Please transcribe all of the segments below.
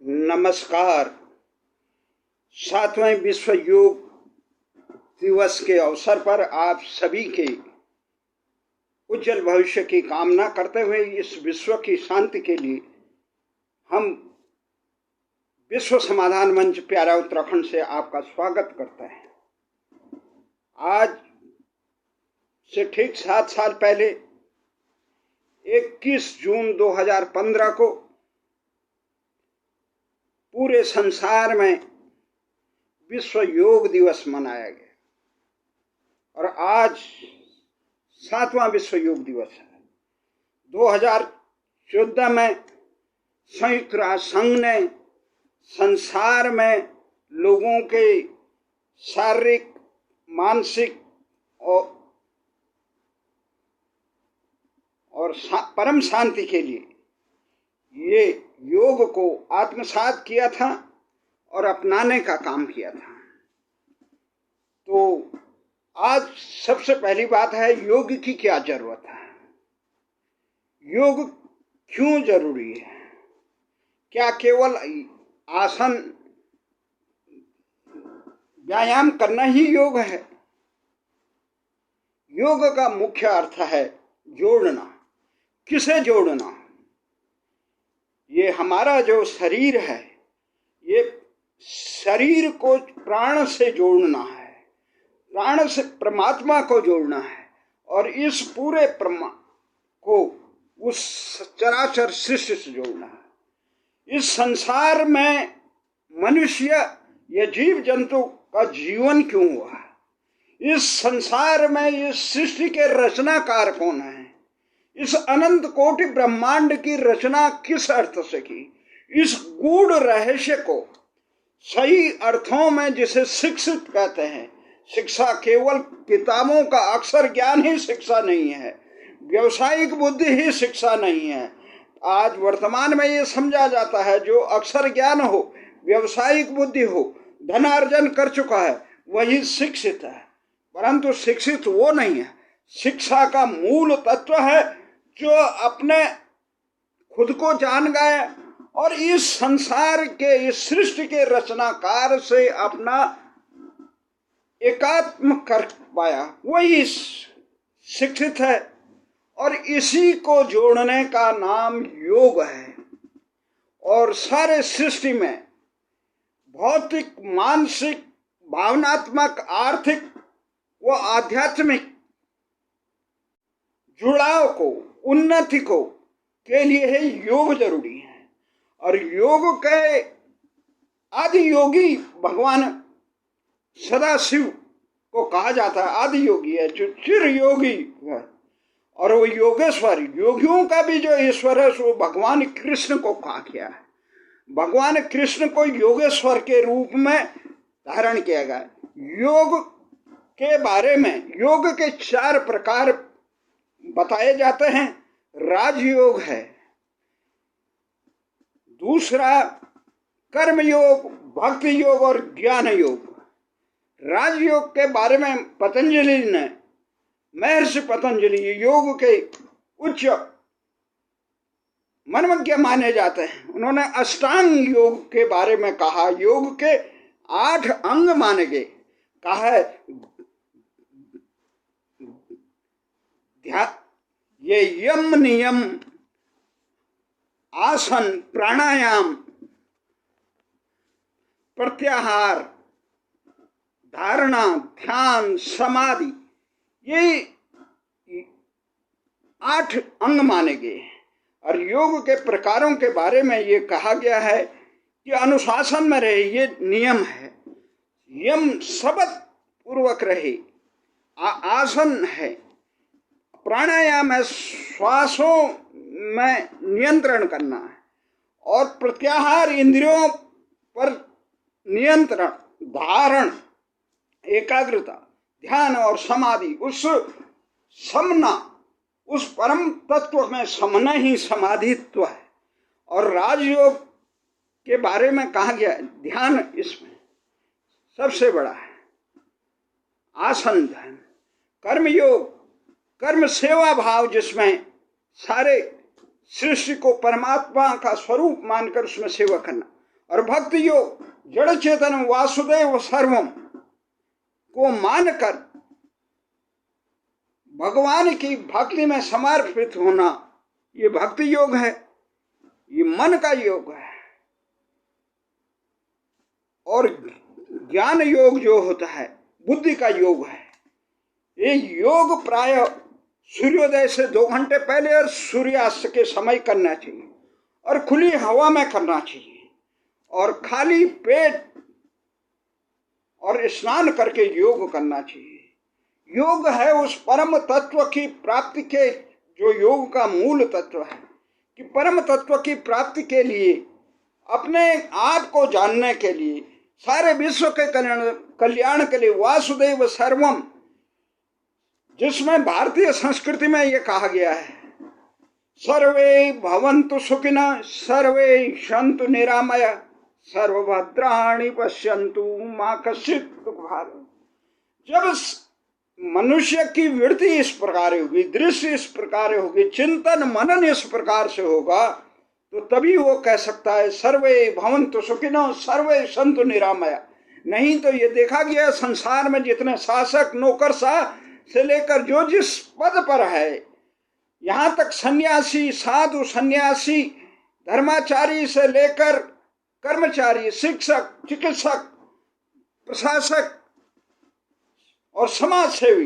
नमस्कार। 7वें विश्व योग दिवस के अवसर पर आप सभी के उज्जवल भविष्य की कामना करते हुए इस विश्व की शांति के लिए हम विश्व समाधान मंच प्यारा उत्तराखंड से आपका स्वागत करते हैं। आज से ठीक 7 साल पहले 21 जून 2015 को पूरे संसार में विश्व योग दिवस मनाया गया और आज 7वां विश्व योग दिवस है। 2014 में संयुक्त राष्ट्र संघ ने संसार में लोगों के शारीरिक, मानसिक और परम शांति के लिए ये योग को आत्मसात किया था और अपनाने का काम किया था। तो आज सबसे पहली बात है, योग की क्या जरूरत है, योग क्यों जरूरी है। क्या केवल आसन व्यायाम करना ही योग है? योग का मुख्य अर्थ है जोड़ना। किसे जोड़ना? ये हमारा जो शरीर है, ये शरीर को प्राण से जोड़ना है, प्राण से परमात्मा को जोड़ना है और इस पूरे को उस चराचर सृष्टि से जोड़ना है। इस संसार में मनुष्य या जीव जंतु का जीवन क्यों हुआ? इस संसार में इस सृष्टि के रचनाकार कौन है? इस अनंत कोटि ब्रह्मांड की रचना किस अर्थ से की? इस गूढ़ रहस्य को सही अर्थों में जिसे शिक्षित कहते हैं, शिक्षा केवल किताबों का अक्षर ज्ञान ही शिक्षा नहीं है, व्यवसायिक बुद्धि ही शिक्षा नहीं है। आज वर्तमान में ये समझा जाता है जो अक्षर ज्ञान हो, व्यवसायिक बुद्धि हो, धनार्जन कर चुका है वही शिक्षित है, परंतु शिक्षित वो नहीं है। शिक्षा का मूल तत्व है जो अपने खुद को जान गए और इस संसार के, इस सृष्टि के रचनाकार से अपना एकात्म कर पाया, वही शिक्षित है और इसी को जोड़ने का नाम योग है। और सारे सृष्टि में भौतिक, मानसिक, भावनात्मक, आर्थिक व आध्यात्मिक जुड़ाव को, उन्नति को के लिए है योग जरूरी है। और योग के आदि योगी भगवान सदाशिव को कहा जाता है, आदि योगी है जो चिर योगी है। और वो योगेश्वर, योगियों का भी जो ईश्वर है वो भगवान कृष्ण को कहा गया है। भगवान कृष्ण को योगेश्वर के रूप में धारण किया गया। योग के बारे में योग के 4 प्रकार बताए जाते हैं। राजयोग है, दूसरा कर्म योग, भक्ति योग और ज्ञान योग। राजयोग के बारे में पतंजलि ने, महर्षि पतंजलि योग के उच्च मनमज्ञ माने जाते हैं, उन्होंने अष्टांग योग के बारे में कहा। योग के 8 अंग माने गए। कहा है ये यम नियम, आसन, प्राणायाम, प्रत्याहार, धारणा, ध्यान, समाधि, ये 8 अंग माने गए। और योग के प्रकारों के बारे में ये कहा गया है कि अनुशासन में रहे, ये नियम है। यम शब्द पूर्वक रहे, आसन है, प्राणायाम है, श्वासों में नियंत्रण करना है, और प्रत्याहार इंद्रियों पर नियंत्रण, धारण, एकाग्रता, ध्यान और समाधि, उस समना, उस परम तत्व में समना ही समाधित्व है। और राजयोग के बारे में कहा गया, ध्यान इसमें सबसे बड़ा है, आसन ध्यान। कर्मयोग, कर्म सेवा भाव, जिसमें सारे सृष्टि को परमात्मा का स्वरूप मानकर उसमें सेवा करना। और भक्ति योग जड़ चेतन वासुदेव सर्वम को मानकर भगवान की भक्ति में समर्पित होना, ये भक्ति योग है, ये मन का योग है। और ज्ञान योग जो होता है बुद्धि का योग है। ये योग प्राय सूर्योदय से 2 घंटे पहले और सूर्यास्त के समय करना चाहिए और खुली हवा में करना चाहिए और खाली पेट और स्नान करके योग करना चाहिए। योग है उस परम तत्व की प्राप्ति के, जो योग का मूल तत्व है कि परम तत्व की प्राप्ति के लिए, अपने आप को जानने के लिए, सारे विश्व के कल्याण के लिए, वासुदेव सर्वम, जिसमें भारतीय संस्कृति में यह कहा गया है सर्वे भवन्तु सुखिनः सर्वे सन्तु निरामया सर्वभद्राणि पश्यन्तु मा कश्चित् दुःखभाग्। जब मनुष्य की वृत्ति इस प्रकार होगी, दृष्टि इस प्रकार होगी, चिंतन मनन इस प्रकार से होगा, तो तभी वो कह सकता है सर्वे भवन्तु सुखिनः सर्वे सन्तु निरामया। नहीं तो ये देखा गया संसार में जितने शासक नौकरशाह से लेकर जो जिस पद पर है, यहाँ तक सन्यासी, साधु सन्यासी, धर्माचारी से लेकर कर्मचारी, शिक्षक, चिकित्सक, प्रशासक और समाज सेवी,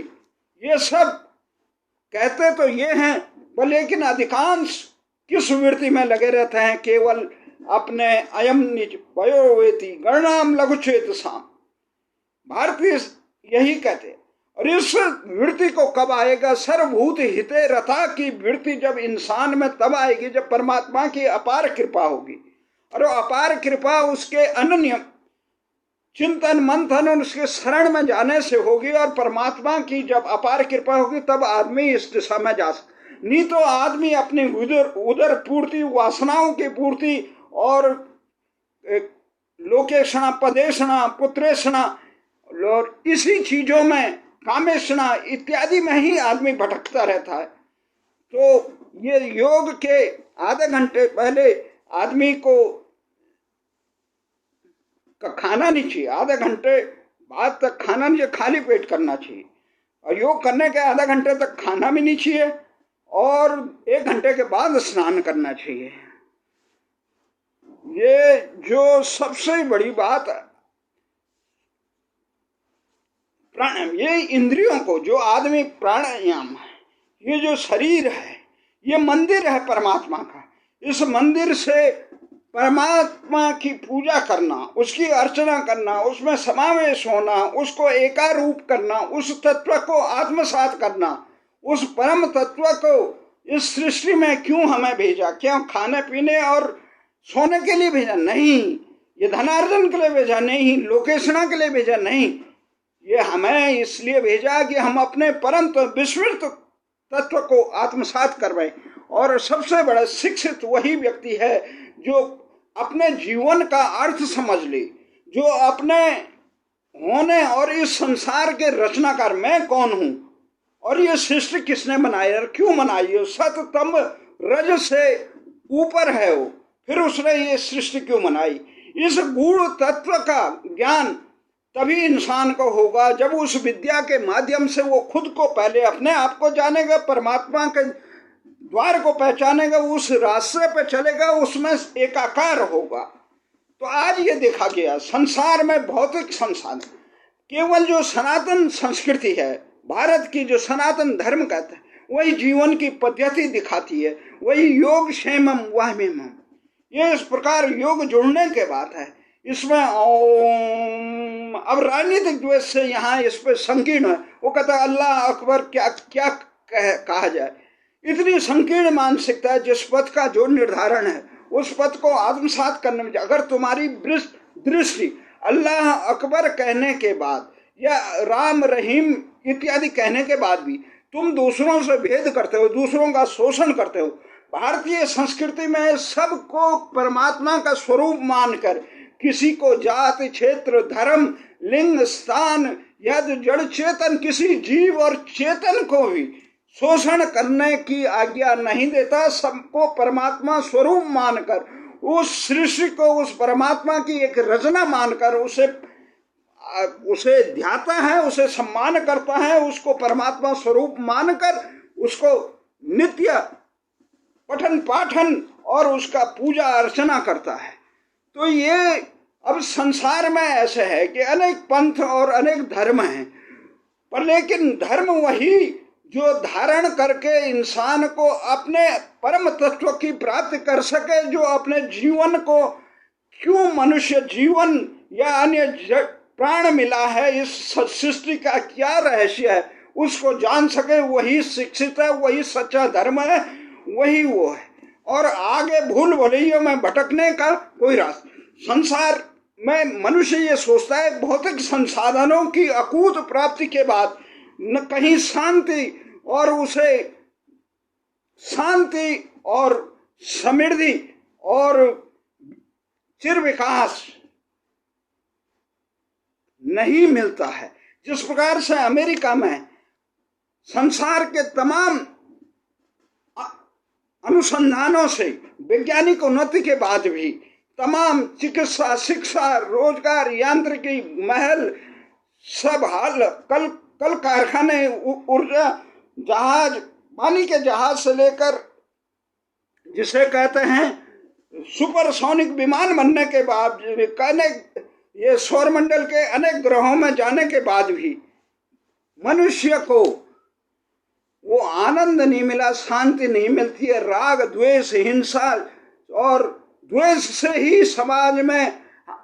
ये सब कहते तो ये हैं, पर लेकिन अधिकांश किस वृत्ति में लगे रहते हैं? केवल अपने अयम निज वयोवेति गणनाम लघुचेत साम। भारतीय यही कहते। और इस वृत्ति को कब आएगा? सर्वभूत हिते रता की वृत्ति जब इंसान में तब आएगी जब परमात्मा की अपार कृपा होगी। और वो अपार कृपा उसके अनन्य चिंतन मंथन और उसके शरण में जाने से होगी। और परमात्मा की जब अपार कृपा होगी तब आदमी इस दिशा में जा सकता। नहीं तो आदमी अपनी उदर पूर्ति, वासनाओं की पूर्ति और लोकेशना, पदेशना, पुत्रेशना और इसी चीजों में, कामेशना इत्यादि में ही आदमी भटकता रहता है। तो ये योग के आधे घंटे पहले आदमी को खाना नहीं चाहिए, आधे घंटे बाद तक खाना नहीं चाहिए, खाली पेट करना चाहिए। और योग करने के आधा घंटे तक खाना भी नहीं चाहिए और 1 घंटे के बाद स्नान करना चाहिए। ये जो सबसे बड़ी बात है प्राणायाम, ये इंद्रियों को, जो आदमी प्राणायाम है, ये जो शरीर है, ये मंदिर है परमात्मा का। इस मंदिर से परमात्मा की पूजा करना, उसकी अर्चना करना, उसमें समावेश होना, उसको एकारूप करना, उस तत्व को आत्मसात करना, उस परम तत्व को इस सृष्टि में क्यों हमें भेजा? क्यों खाने पीने और सोने के लिए भेजा? नहीं। ये धनार्जन के लिए भेजा? नहीं। लोकेशना के लिए भेजा? नहीं। ये हमें इसलिए भेजा कि हम अपने परम विस्मृत तत्व को आत्मसात करवाएं। और सबसे बड़ा शिक्षित वही व्यक्ति है जो अपने जीवन का अर्थ समझ ले, जो अपने होने और इस संसार के रचनाकार, मैं कौन हूं और ये सृष्टि किसने बनाई और क्यों बनाई है? सत तम रज से ऊपर है वो, फिर उसने ये सृष्टि क्यों बनाई? इस गूढ़ तत्व का ज्ञान तभी इंसान को होगा जब उस विद्या के माध्यम से वो खुद को पहले अपने आप को जानेगा, परमात्मा के द्वार को पहचानेगा, उस रास्ते पे चलेगा, उसमें एकाकार होगा। तो आज ये देखा गया संसार में भौतिक संसाधन, केवल जो सनातन संस्कृति है भारत की, जो सनातन धर्म कहते हैं, वही जीवन की पद्धति दिखाती है, वही योग क्षेमम वाहमेमम। ये इस प्रकार योग जुड़ने के बात है। इसमें ओम, अब राजनीतिक द्वेष से यहाँ इस पर संकीर्ण है। वो कहता है अल्लाह अकबर, क्या क्या कहा जाए? इतनी संकीर्ण मानसिकता है। जिस पथ का जो निर्धारण है उस पथ को आत्मसात करने में, अगर तुम्हारी दृष्टि अल्लाह अकबर कहने के बाद या राम रहीम इत्यादि कहने के बाद भी तुम दूसरों से भेद करते हो, दूसरों का शोषण करते हो, भारतीय संस्कृति में सबको परमात्मा का स्वरूप मानकर किसी को जाति, क्षेत्र, धर्म, लिंग, स्थान या जड़ चेतन, किसी जीव और चेतन को भी शोषण करने की आज्ञा नहीं देता। सबको परमात्मा स्वरूप मानकर उस सृष्टि को उस परमात्मा की एक रचना मानकर उसे ध्याता है, उसे सम्मान करता है, उसको परमात्मा स्वरूप मानकर उसको नित्य पठन पाठन और उसका पूजा अर्चना करता है। तो ये अब संसार में ऐसे है कि अनेक पंथ और अनेक धर्म हैं, पर लेकिन धर्म वही जो धारण करके इंसान को अपने परम तत्व की प्राप्ति कर सके, जो अपने जीवन को क्यों मनुष्य जीवन या अन्य प्राण मिला है, इस सृष्टि का क्या रहस्य है, उसको जान सके, वही शिक्षित है, वही सच्चा धर्म है, वही वो है। और आगे भूल भुलैयों में भटकने का कोई रास्ता। संसार में मनुष्य ये सोचता है भौतिक संसाधनों की अकूत प्राप्ति के बाद न कहीं शांति और उसे शांति और समृद्धि और चिर विकास नहीं मिलता है। जिस प्रकार से अमेरिका में संसार के तमाम अनुसंधानों से वैज्ञानिक उन्नति के बाद भी तमाम चिकित्सा, शिक्षा, रोजगार, यांत्रिकी, महल, सब हाल, कल कारखाने, ऊर्जा, जहाज, पानी के जहाज से लेकर जिसे कहते हैं सुपरसोनिक विमान बनने के बाद, कहने ये सौरमंडल के अनेक ग्रहों में जाने के बाद भी मनुष्य को वो आनंद नहीं मिला, शांति नहीं मिलती है। राग, द्वेष, हिंसा और द्वेष से ही समाज में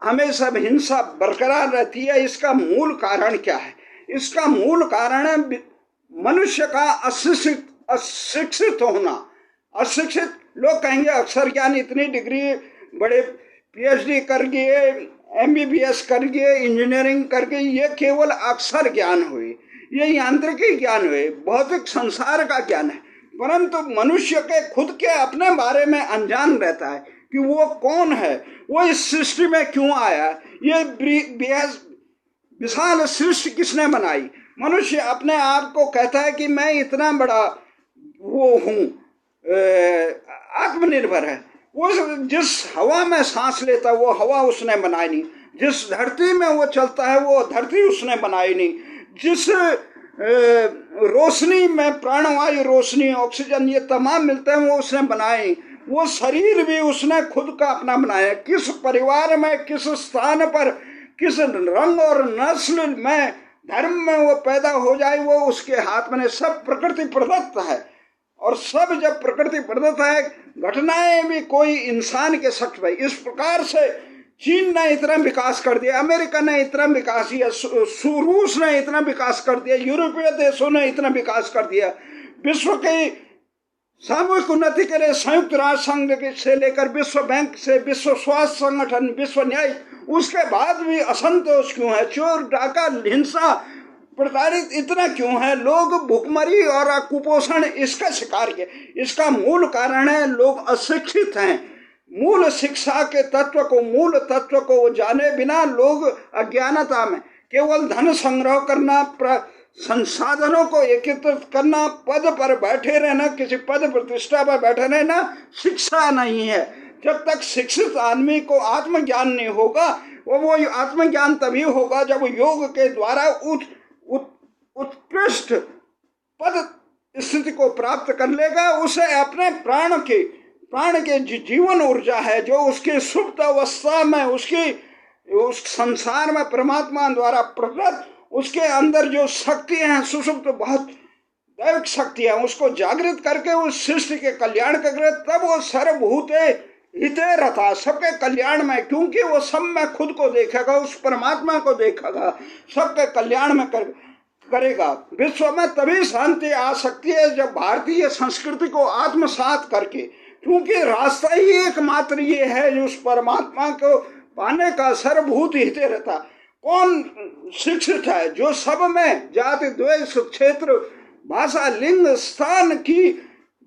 हमेशा हिंसा बरकरार रहती है। इसका मूल कारण क्या है? इसका मूल कारण है मनुष्य का अशिक्षित होना। अशिक्षित लोग कहेंगे अक्षर ज्ञान, इतनी डिग्री, बड़े पीएचडी कर गए, एमबीबीएस कर गए, इंजीनियरिंग कर गए, ये केवल अक्षर ज्ञान हुई, ये यांत्रिकी ज्ञान हुए, भौतिक संसार का ज्ञान है। परंतु मनुष्य के खुद के अपने बारे में अनजान रहता है कि वो कौन है, वो इस सृष्टि में क्यों आया, ये विशाल सृष्टि किसने बनाई। मनुष्य अपने आप को कहता है कि मैं इतना बड़ा वो हूँ, आत्मनिर्भर है। वो जिस हवा में सांस लेता है वो हवा उसने बनाई नहीं, जिस धरती में वो चलता है वो धरती उसने बनाई नहीं, जिस रोशनी में प्राणवायु, रोशनी, ऑक्सीजन, ये तमाम मिलते हैं वो उसने बनाए। वो शरीर भी उसने खुद का अपना बनाया। किस परिवार में, किस स्थान पर, किस रंग और नस्ल में, धर्म में वो पैदा हो जाए, वो उसके हाथ में। सब प्रकृति प्रदत्त है, और सब जब प्रकृति प्रदत्त है, घटनाएं भी कोई इंसान के शक्ति भाई। इस प्रकार से चीन ने इतना विकास कर दिया, अमेरिका ने इतना विकास किया, रूस ने इतना विकास कर दिया, यूरोपीय देशों ने इतना विकास कर दिया। विश्व की सामूहिक उन्नति के लिए संयुक्त राष्ट्र संघ से लेकर विश्व बैंक से विश्व स्वास्थ्य संगठन, विश्व न्याय, उसके बाद भी असंतोष क्यों है? चोर, डाका, हिंसा, प्रताड़ित इतना क्यों है? लोग भूखमरी और कुपोषण इसका शिकार किए। इसका मूल कारण है लोग अशिक्षित हैं। मूल शिक्षा के तत्व को, मूल तत्व को जाने बिना लोग अज्ञानता में केवल धन संग्रह करना, संसाधनों को एकत्रित करना, पद पर बैठे रहना, किसी पद प्रतिष्ठा पर बैठे रहना, शिक्षा नहीं है। जब तक शिक्षित आदमी को आत्मज्ञान नहीं होगा, वो आत्मज्ञान तभी होगा जब योग के द्वारा उत्कृष्ट पद स्थिति को प्राप्त कर लेगा। उसे अपने प्राण के जीवन ऊर्जा है जो उसकी सुप्त अवस्था में, उस संसार में परमात्मा द्वारा प्रकट, उसके अंदर जो शक्ति है, सुसुप्त बहुत दैविक शक्ति है, उसको जागृत करके उस सृष्टि के कल्याण करे, तब वो सर्वभूते हिते रथा, सबके कल्याण में, क्योंकि वो सब में खुद को देखेगा, उस परमात्मा को देखेगा, सबके कल्याण में करेगा। विश्व में तभी शांति आ सकती है जब भारतीय संस्कृति को आत्मसात करके, क्योंकि रास्ता ही एकमात्र ये है जो उस परमात्मा को पाने का, सर्वभूत हिते रहता। कौन शिक्षित है? जो सब में जाति, द्वेष, क्षेत्र, भाषा, लिंग, स्थान की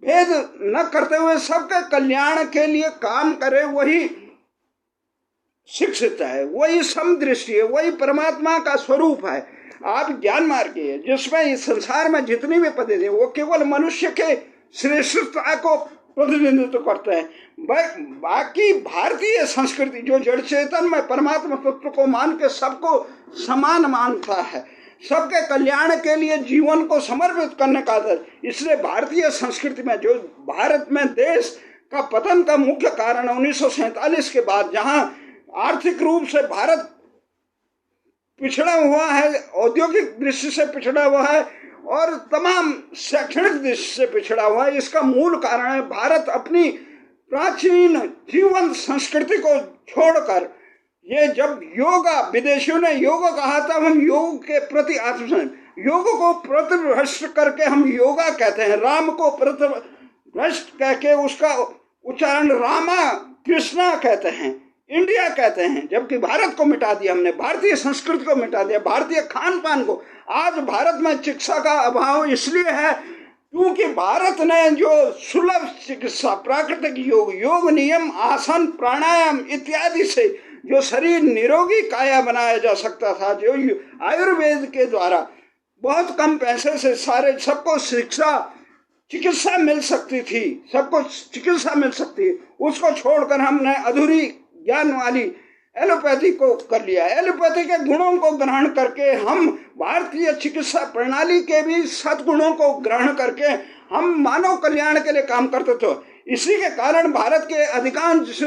भेद न करते हुए सबके कल्याण के लिए काम करे, वही शिक्षित है, वही समदृष्टि है, वही परमात्मा का स्वरूप है। आप ज्ञान मार्ग है जिसमें इस संसार में जितनी भी पद्धति है वो केवल मनुष्य के श्रेष्ठता को प्रतिनिधित्व करते हैं। बाकी भारतीय संस्कृति जो जड़ चेतन में परमात्मा तत्व को मान के सबको समान मानता है, सबके कल्याण के लिए जीवन को समर्पित करने का आदर। इसलिए भारतीय संस्कृति में जो भारत में देश का पतन का मुख्य कारण 1947 के बाद, जहां आर्थिक रूप से भारत पिछड़ा हुआ है, औद्योगिक दृष्टि से पिछड़ा हुआ है और तमाम शैक्षणिक दृष्टि से पिछड़ा हुआ है, इसका मूल कारण है भारत अपनी प्राचीन जीवन संस्कृति को छोड़कर, ये जब योगा, विदेशियों ने योग कहा था, हम योग के प्रति आत्मसमर्पण, योग को प्रतिभ्रष्ट करके हम योगा कहते हैं, राम को प्रतिभ्रष्ट कह के उसका उच्चारण रामा कृष्णा कहते हैं, इंडिया कहते हैं, जबकि भारत को मिटा दिया हमने, भारतीय संस्कृति को मिटा दिया, भारतीय खान पान को। आज भारत में चिकित्सा का अभाव इसलिए है क्योंकि भारत ने जो सुलभ चिकित्सा, प्राकृतिक योग, योग नियम, आसन, प्राणायाम इत्यादि से जो शरीर निरोगी काया बनाया जा सकता था, जो आयुर्वेद के द्वारा बहुत कम पैसे से सबको चिकित्सा मिल सकती थी, सबको चिकित्सा मिल सकती, उसको छोड़कर हमने अधूरी ज्ञान वाली एलोपैथी को कर लिया। एलोपैथी के गुणों को ग्रहण करके हम भारतीय चिकित्सा प्रणाली के भी सद्गुणों को ग्रहण करके हम मानव कल्याण के लिए काम करते थे। इसी के कारण भारत के अधिकांश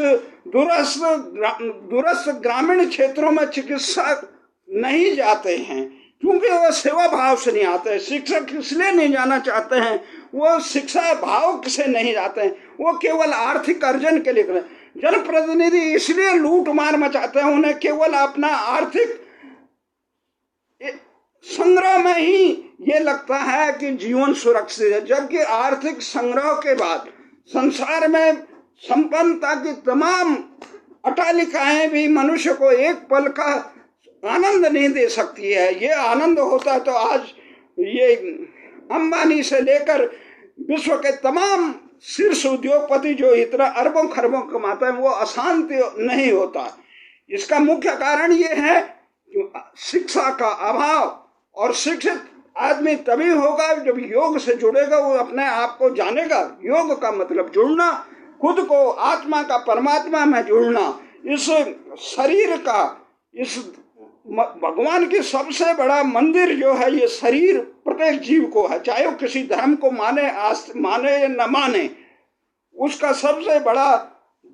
दूरस्थ ग्रामीण क्षेत्रों में चिकित्सा नहीं जाते हैं क्योंकि वो सेवा भाव से नहीं आते हैं। शिक्षक इसलिए नहीं जाना चाहते हैं, वो शिक्षा भाव से नहीं जाते हैं, वो केवल आर्थिक अर्जन के लिए करें। जनप्रतिनिधि इसलिए लूट मार मचाते हैं, उन्हें केवल अपना आर्थिक संग्रह में ही ये लगता है कि जीवन सुरक्षित है, जबकि आर्थिक संग्रह के बाद संसार में संपन्नता की तमाम अट्टालिकाएं भी मनुष्य को एक पल का आनंद नहीं दे सकती है। ये आनंद होता तो आज ये अंबानी से लेकर विश्व के तमाम शीर्ष उद्योगपति जो इतना अरबों खरबों कमाते हैं, वो अशांत नहीं होता। इसका मुख्य कारण ये है कि शिक्षा का अभाव, और शिक्षित आदमी तभी होगा जब योग से जुड़ेगा, वो अपने आप को जानेगा। योग का मतलब जुड़ना, खुद को आत्मा का परमात्मा में जुड़ना, इस शरीर का, इस भगवान की सबसे बड़ा मंदिर जो है ये शरीर प्रत्येक जीव को है, चाहे वो किसी धर्म को माने या न माने, उसका सबसे बड़ा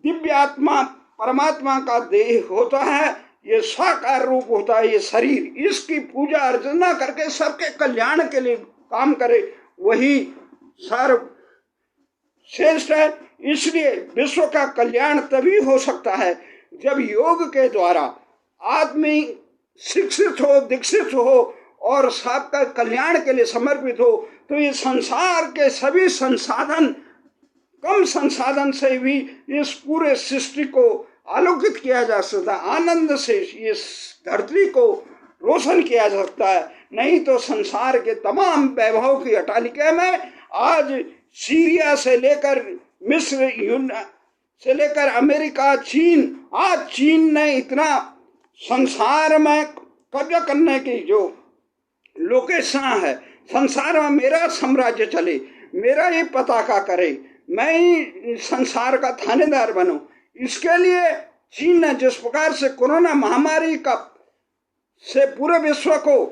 दिव्य आत्मा परमात्मा का देह होता है, ये साकार रूप होता है ये शरीर। इसकी पूजा अर्चना करके सबके कल्याण के लिए काम करे, वही सर्वश्रेष्ठ है। इसलिए विश्व का कल्याण तभी हो सकता है जब योग के द्वारा आदमी शिक्षित हो, दीक्षित हो और सबका कल्याण के लिए समर्पित हो। तो ये संसार के सभी संसाधन, कम संसाधन से भी इस पूरे सृष्टि को आलोकित किया जा सकता है, आनंद से इस धरती को रोशन किया जा सकता है। नहीं तो संसार के तमाम वैभव की अट्टालिका में आज सीरिया से लेकर मिस्र से लेकर अमेरिका, चीन, आज चीन ने इतना संसार में कब्जा करने की जो लोकेशन है, संसार में मेरा साम्राज्य चले, मेरा ये पताका करे, मैं ही संसार का थानेदार बनूं, इसके लिए चीन ने जिस प्रकार से कोरोना महामारी का से पूरे विश्व को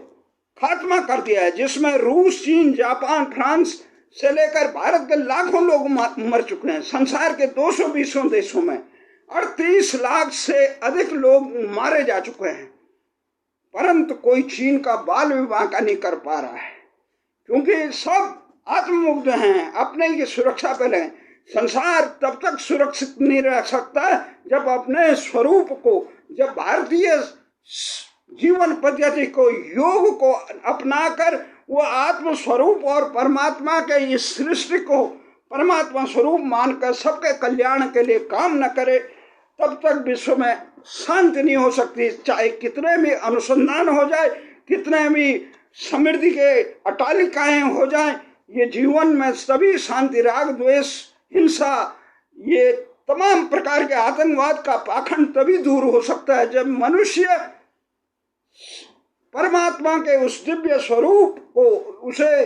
खात्मा कर दिया है, जिसमें रूस, चीन, जापान, फ्रांस से लेकर भारत के लाखों लोग मर चुके हैं, संसार के 220 देशों में 38 लाख से अधिक लोग मारे जा चुके हैं, परंतु कोई चीन का बाल विवाह का नहीं कर पा रहा है क्योंकि सब आत्ममुग्ध हैं, अपने की सुरक्षा पे लगे। संसार तब तक सुरक्षित नहीं रह सकता जब अपने स्वरूप को, जब भारतीय जीवन पद्धति को, योग को अपनाकर वो आत्म स्वरूप और परमात्मा के इस सृष्टि को परमात्मा स्वरूप मानकर सबके कल्याण के लिए काम न करे, तब तक विश्व में शांति नहीं हो सकती। चाहे कितने भी अनुसंधान हो जाए, कितने भी समृद्धि के अट्टालिकाएं हो जाए, ये जीवन में सभी शांति, राग, द्वेष, हिंसा, ये तमाम प्रकार के आतंकवाद का पाखंड तभी दूर हो सकता है जब मनुष्य परमात्मा के उस दिव्य स्वरूप को, उसे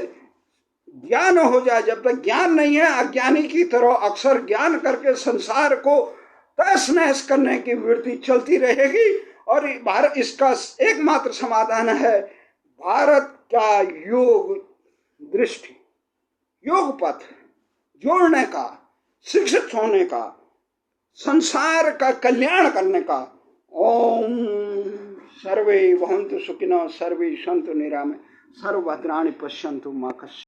ज्ञान हो जाए। जब तक ज्ञान नहीं है, अज्ञानी की तरह अक्सर ज्ञान करके संसार को तहस नहस करने की वृत्ति चलती रहेगी। और भारत इसका एकमात्र समाधान है भारत का योग दृष्टि, योग पथ जोड़ने का, शिक्षित होने का, संसार का कल्याण करने का। ओम सर्वे भवन्तु सुखिनः, सर्वे सन्तु निरामयाः, सर्वभद्राणि पश्यन्तु मा कश्चित्।